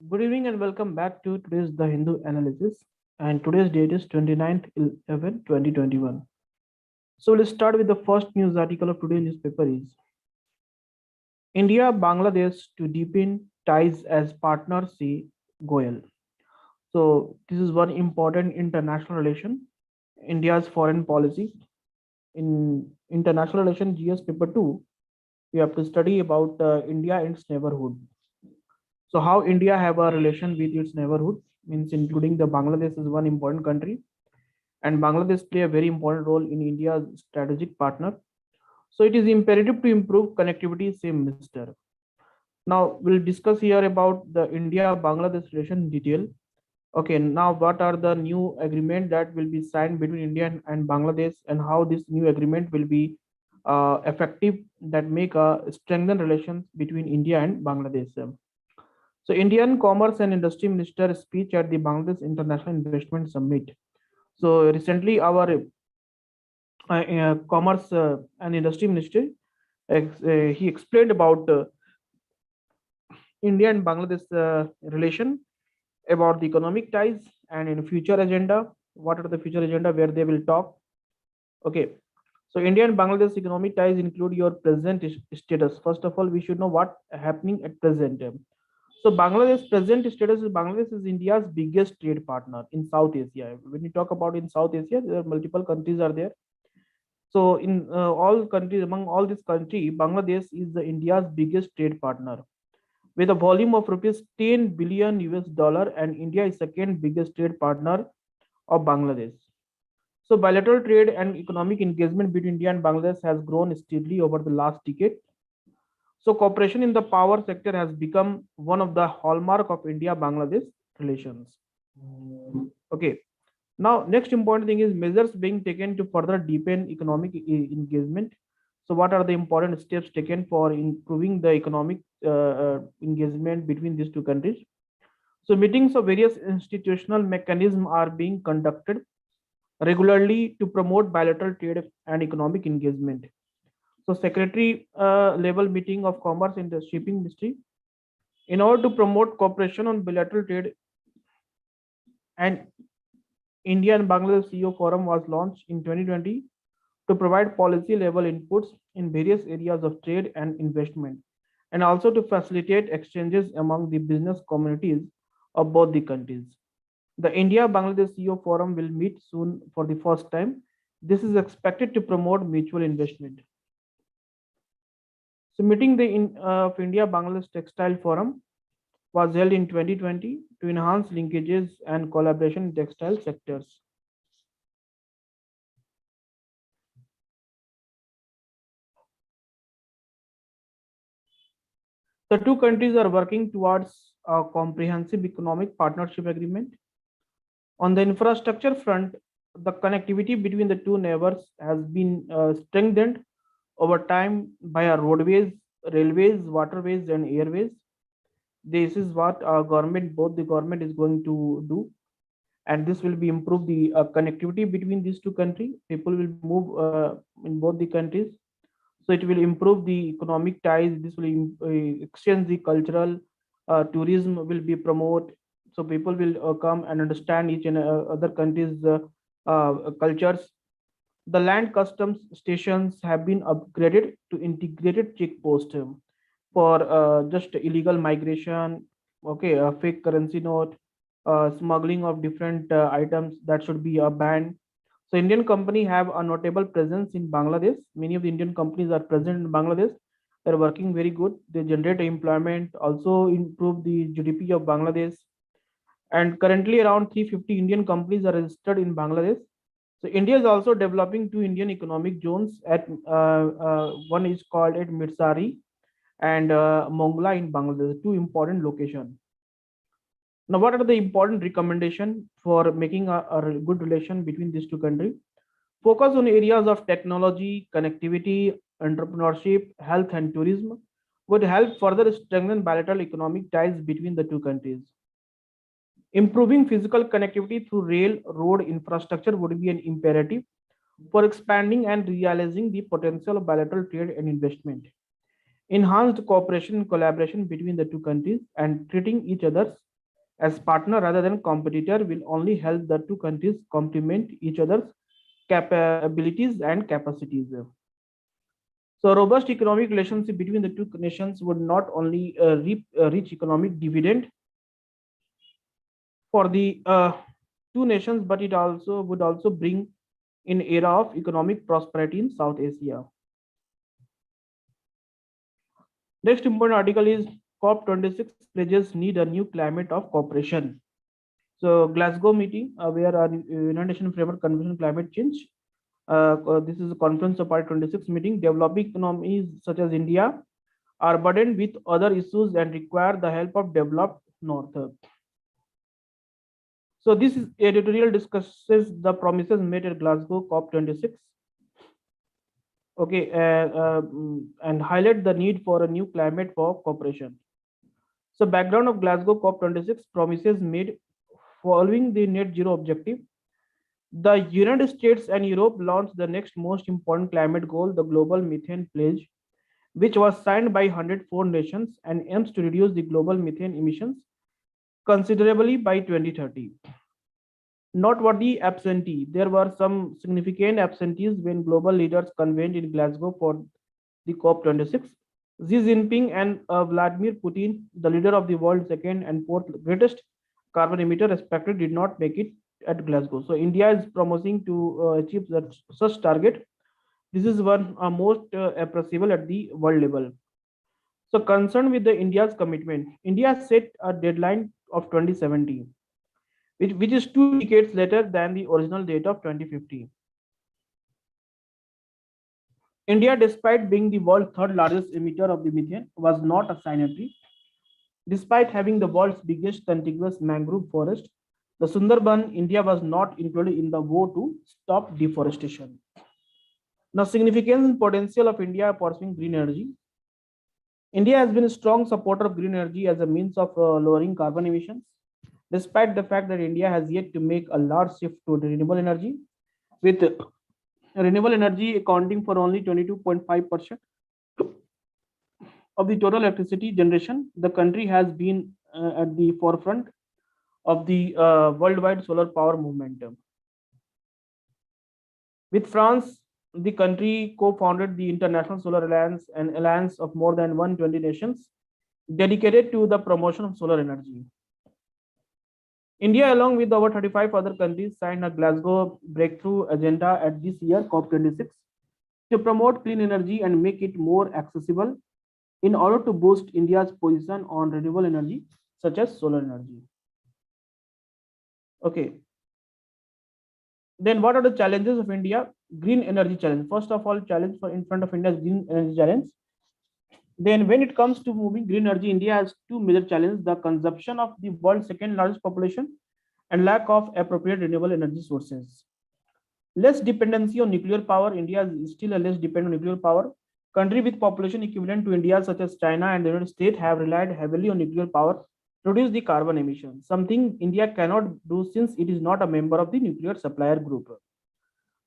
Good evening and welcome back to today's The Hindu Analysis. And today's date is 29th 2021. So let's start with the first news article of today's newspaper is India Bangladesh to deepen ties as partner, say Goyal. So this is one important international relation, India's foreign policy. In international relation GS paper 2, we have to study about India and its neighborhood. So how India have a relation with its neighborhood means including the Bangladesh is one important country, and Bangladesh play a very important role in India's strategic partner. So it is imperative to improve connectivity, say Mr. Now we'll discuss here about the India-Bangladesh relation in detail. Okay, now what are the new agreement that will be signed between India and Bangladesh, and how this new agreement will be effective that make strengthen relations between India and Bangladesh. So Indian Commerce and Industry Minister speech at the Bangladesh International Investment Summit. So recently, our Commerce and Industry Minister he explained about India and Bangladesh relation, about the economic ties, and in future agenda. What are the future agenda where they will talk? Okay. So India and Bangladesh economic ties include your present status. First of all, we should know what happening at present. So Bangladesh present status is Bangladesh is India's biggest trade partner in South Asia. When you talk about in South Asia, there are multiple countries are there. So in all countries, among all these countries, Bangladesh is the India's biggest trade partner with a volume of rupees 10 billion US dollar, and India is second biggest trade partner of Bangladesh. So bilateral trade and economic engagement between India and Bangladesh has grown steadily over the last decade. So cooperation in the power sector has become one of the hallmark of India-Bangladesh relations. Okay. Now, next important thing is measures being taken to further deepen economic engagement. So, what are the important steps taken for improving the economic engagement between these two countries? So, meetings of various institutional mechanisms are being conducted regularly to promote bilateral trade and economic engagement. So, secretary level meeting of commerce in the shipping industry in order to promote cooperation on bilateral trade, and India and Bangladesh CEO Forum was launched in 2020 to provide policy level inputs in various areas of trade and investment, and also to facilitate exchanges among the business communities of both the countries. The India Bangladesh CEO Forum will meet soon for the first time. This is expected to promote mutual investment. So, meeting of India Bangladesh Textile Forum was held in 2020 to enhance linkages and collaboration in textile sectors. The two countries are working towards a comprehensive economic partnership agreement. On the infrastructure front, the connectivity between the two neighbors has been strengthened over time via roadways, railways, waterways, and airways. This is what our government, both the government, is going to do, and this will be improve the connectivity between these two countries. People will move in both the countries, so it will improve the economic ties. This will exchange the cultural, tourism will be promote, so people will come and understand each and other countries cultures. The land customs stations have been upgraded to integrated checkpost for just illegal migration. Okay, a fake currency note, smuggling of different items, that should be a ban. So Indian company have a notable presence in Bangladesh. Many of the Indian companies are present in Bangladesh. They're working very good. They generate employment, also improve the GDP of Bangladesh. And currently around 350 Indian companies are registered in Bangladesh. So India is also developing two Indian economic zones at one is called at Mirsari and Mongla in Bangladesh, two important locations. Now, what are the important recommendations for making a good relation between these two countries? Focus on areas of technology, connectivity, entrepreneurship, health, and tourism would help further strengthen bilateral economic ties between the two countries. Improving physical connectivity through rail road infrastructure would be an imperative for expanding and realizing the potential of bilateral trade and investment. Enhanced cooperation and collaboration between the two countries and treating each other as partner rather than competitor will only help the two countries complement each other's capabilities and capacities. So, robust economic relationship between the two nations would not only reap a rich economic dividend for the two nations, but it also would also bring in era of economic prosperity in South Asia. Next important article is COP26 pledges need a new climate of cooperation. So Glasgow meeting, where our United Nations Framework Convention on Climate Change. This is a conference of Part 26 meeting. Developing economies such as India are burdened with other issues and require the help of developed North. So this is editorial discusses the promises made at Glasgow COP26. Okay, and highlight the need for a new climate for cooperation. So background of Glasgow COP26 promises made following the net zero objective. The United States and Europe launched the next most important climate goal, the Global Methane Pledge, which was signed by 104 nations and aims to reduce the global methane emissions considerably by 2030. Noteworthy absentee. There were some significant absentees when global leaders convened in Glasgow for the COP26. Xi Jinping and Vladimir Putin, the leader of the world's second and fourth greatest carbon emitter, respectively, did not make it at Glasgow. So India is promising to achieve such target. This is one most appreciable at the world level. So concerned with the India's commitment, India set a deadline of 2070, which is 2 decades later than the original date of 2050. India, despite being the world's third largest emitter of the methane, was not a signatory. Despite having the world's biggest contiguous mangrove forest, the Sundarban, India was not included in the vote to stop deforestation. Now, significance and potential of India pursuing green energy. India has been a strong supporter of green energy as a means of lowering carbon emissions, despite the fact that India has yet to make a large shift to renewable energy, with renewable energy accounting for only 22.5% of the total electricity generation. The country has been at the forefront of the worldwide solar power movement. With France, the country co-founded the International Solar Alliance, an alliance of more than 120 nations dedicated to the promotion of solar energy. India, along with over 35 other countries, signed a Glasgow Breakthrough Agenda at this year COP26 to promote clean energy and make it more accessible in order to boost India's position on renewable energy, such as solar energy. Okay. Then what are the challenges of India? Green energy challenge. First of all, challenge for in front of India's green energy challenge. Then when it comes to moving green energy, India has two major challenges: the consumption of the world's second largest population and lack of appropriate renewable energy sources. Less dependency on nuclear power. India is still a less dependent on nuclear power. Countries with population equivalent to India, such as China and the United States, have relied heavily on nuclear power to reduce the carbon emissions, something India cannot do since it is not a member of the nuclear supplier group.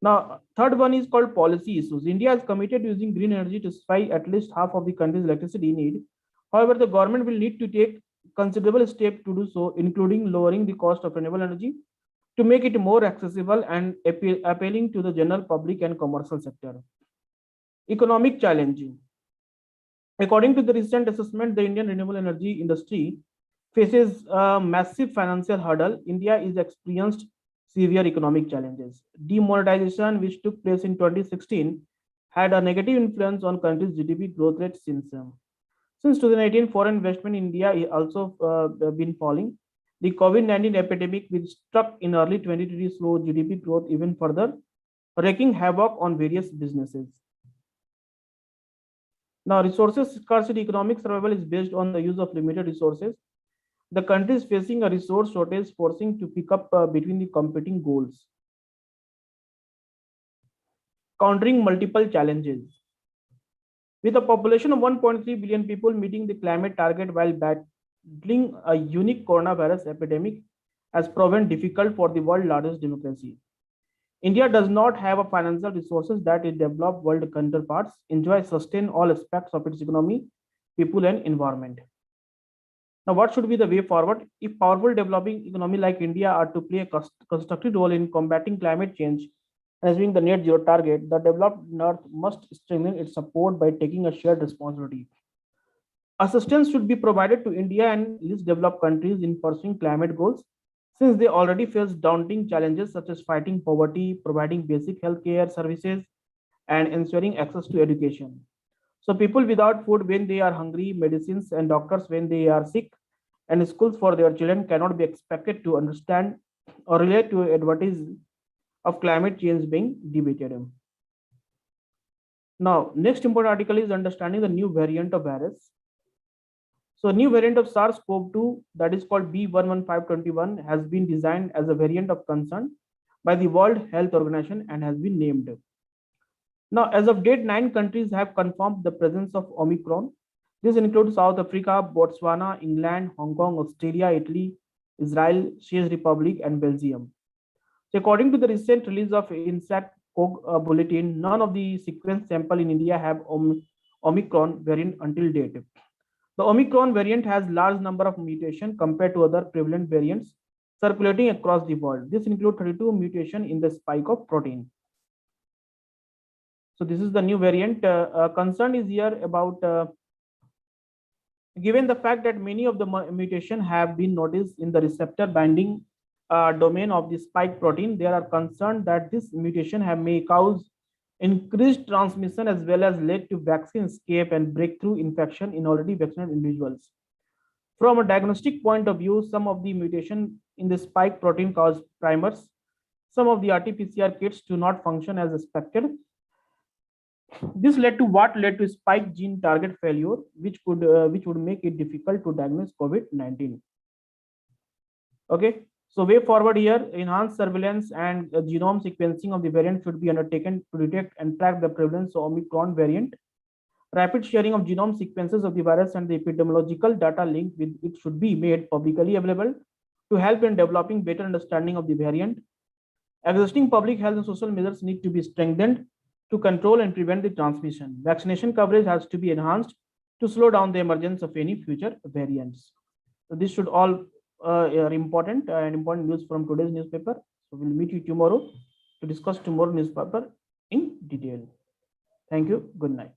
Now, third one is called policy issues. India is committed to using green energy to supply at least half of the country's electricity need. However, the government will need to take considerable steps to do so, including lowering the cost of renewable energy to make it more accessible and appealing to the general public and commercial sector. Economic challenge. According to the recent assessment, the Indian renewable energy industry faces a massive financial hurdle. India is experienced severe economic challenges. Demonetization, which took place in 2016, had a negative influence on country's GDP growth rate since 2018. Foreign investment in India is also been falling. The COVID-19 epidemic, which struck in early 2020, slowed GDP growth even further, wreaking havoc on various businesses. Now, resources scarcity. Economic survival is based on the use of limited resources. The country is facing a resource shortage, forcing to pick up between the competing goals, countering multiple challenges. With a population of 1.3 billion people, meeting the climate target while battling a unique coronavirus epidemic has proven difficult for the world's largest democracy. India does not have a financial resources that its developed world counterparts enjoy sustain all aspects of its economy, people, and environment. Now, what should be the way forward? If powerful developing economy like India are to play a constructive role in combating climate change and achieving the net zero target, the developed North must strengthen its support by taking a shared responsibility. Assistance should be provided to India and least developed countries in pursuing climate goals, since they already face daunting challenges such as fighting poverty, providing basic healthcare services, and ensuring access to education. So, people without food when they are hungry, medicines and doctors when they are sick, and schools for their children cannot be expected to understand or relate to advantages of climate change being debated. Now, next important article is understanding the new variant of virus. So, a new variant of SARS-CoV-2 that is called B11521 has been designed as a variant of concern by the World Health Organization and has been named. Now, as of date, 9 countries have confirmed the presence of Omicron. This includes South Africa, Botswana, England, Hong Kong, Australia, Italy, Israel, Czech Republic, and Belgium. So, according to the recent release of INSAT-CoG bulletin, none of the sequence sample in India have Omicron variant until date. The Omicron variant has large number of mutations compared to other prevalent variants circulating across the world. This includes 32 mutation in the spike of protein. So this is the new variant. Concern is here about given the fact that many of the mutation have been noticed in the receptor binding domain of the spike protein, there are concerned that this mutation may cause increased transmission as well as lead to vaccine escape and breakthrough infection in already vaccinated individuals. From a diagnostic point of view, some of the mutation in the spike protein cause primers. Some of the RT-PCR kits do not function as expected. This led to spike gene target failure, which would make it difficult to diagnose COVID-19. Okay, so way forward here, enhanced surveillance and genome sequencing of the variant should be undertaken to detect and track the prevalence of Omicron variant. Rapid sharing of genome sequences of the virus and the epidemiological data linked with it should be made publicly available to help in developing better understanding of the variant. Existing public health and social measures need to be strengthened to control and prevent the transmission. Vaccination coverage has to be enhanced to slow down the emergence of any future variants. So this should all are important and important news from today's newspaper. So we'll meet you tomorrow to discuss tomorrow newspaper in detail. Thank you. Good night.